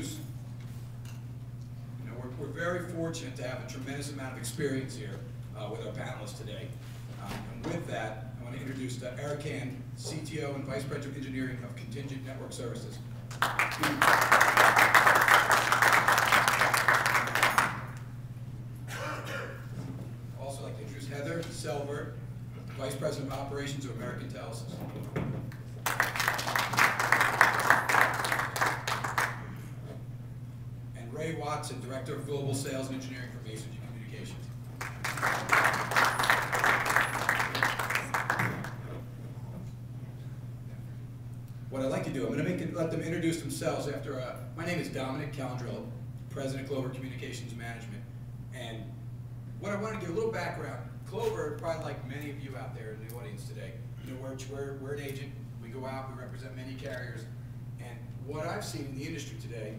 introduce, we're very fortunate to have a tremendous amount of experience here with our panelists today. And with that, I want to introduce Eric Hand, CTO and Vice President of Engineering of Contingent Network Services. Also, I'd like to introduce Heather Selbert, Vice President of Operations of American Telesis. And Ray Watson, Director of Global Sales and Engineering for Mason G Communications. What I'd like to do, I'm going to let them introduce themselves after, my name is Dominic Calendrello, President of Clover Communications Management. And what I want to give a little background, Clover, probably like many of you out there in the audience today, we're an agent, we go out, we represent many carriers, and what I've seen in the industry today,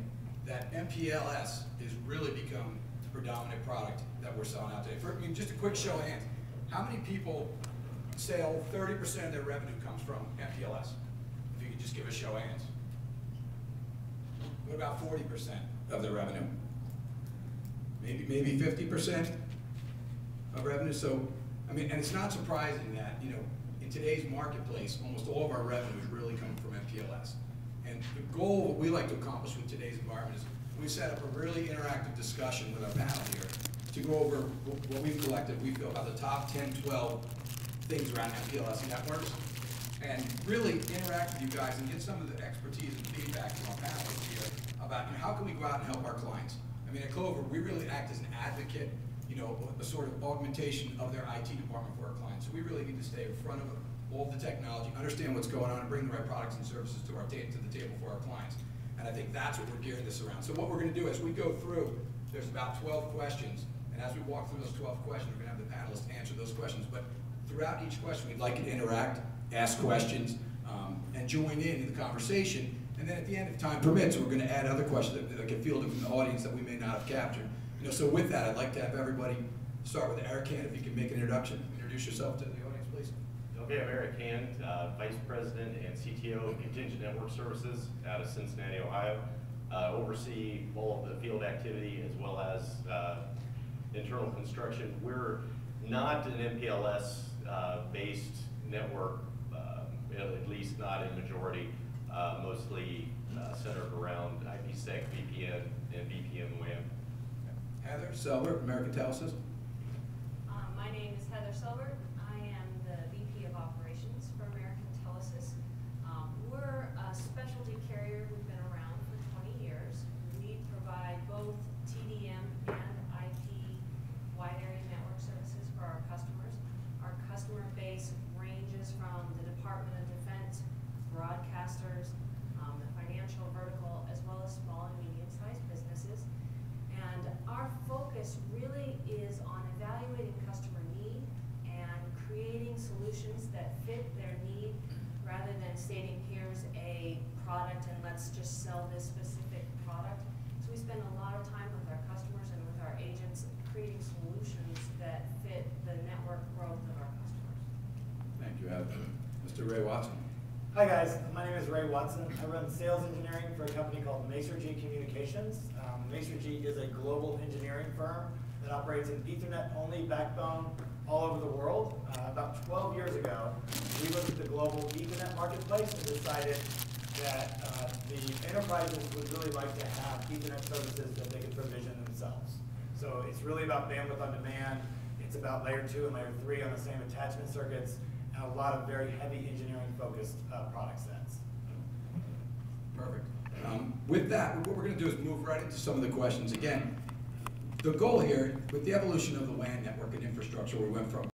that MPLS has really become the predominant product that we're selling out today. Just a quick show of hands, how many people say 30% of their revenue comes from MPLS? If you could just give a show of hands. What about 40% of their revenue? Maybe 50% of revenue. So, and it's not surprising that, in today's marketplace, almost all of our revenue is really coming from MPLS. And the goal, what we like to accomplish with today's environment is we set up a really interactive discussion with our panel here to go over what we've collected, we feel about the top 10, 12 things around MPLS networks, and really interact with you guys and get some of the expertise and feedback from our panelists here about how can we go out and help our clients. At Clover, we really act as an advocate, a sort of augmentation of their IT department for our clients. So we really need to stay in front of all the technology, understand what's going on, and bring the right products and services to the table for our clients. And I think that's what we're gearing this around. So what we're going to do as we go through, there's about 12 questions, and as we walk through those 12 questions, we're going to have the panelists answer those questions. But throughout each question, we'd like you to interact, ask questions, and join in the conversation. And then at the end, if time permits, we're going to add other questions that get fielded from the audience that we may not have captured. So with that, I'd like to have everybody start with Eric Hand. If you can make an introduction, introduce yourself to the audience, please. Okay, I'm Eric Hand, Vice President and CTO of Contingent Network Services out of Cincinnati, Ohio. Oversee all of the field activity as well as internal construction. We're not an MPLS based network, at least not in majority. Mostly centered around IPsec, VPN, and VPN WAN. Heather Selbert, American Telesis. My name is Heather Selbert. I am the VP of Operations for American Telesis. We're a specialty carrier. We've been around for 20 years. We provide both TDM and IP wide area network services for our customers. Our customer base ranges from the Department of Defense, broadcasters, the financial vertical, as well as small and medium-sized businesses. And our focus really is on evaluating customer need and creating solutions that fit their need rather than stating here's a product and let's just sell this specific product. So we spend a lot of time with our customers and with our agents creating solutions that fit the network growth of our customers. Thank you, Heather. Mr. Ray Watson. Hi guys, my name is Ray Watson. I run sales engineering for a company called Mason G Communications. Mason G is a global engineering firm that operates an Ethernet-only backbone all over the world. About 12 years ago, we looked at the global Ethernet marketplace and decided that the enterprises would really like to have Ethernet services that they could provision themselves. So it's really about bandwidth on demand. It's about layer 2 and layer 3 on the same attachment circuits, and a lot of very heavy engineering-focused product sets. Perfect. With that, what we're going to do is move right into some of the questions. Again, the goal here, with the evolution of the WAN network and infrastructure, we went from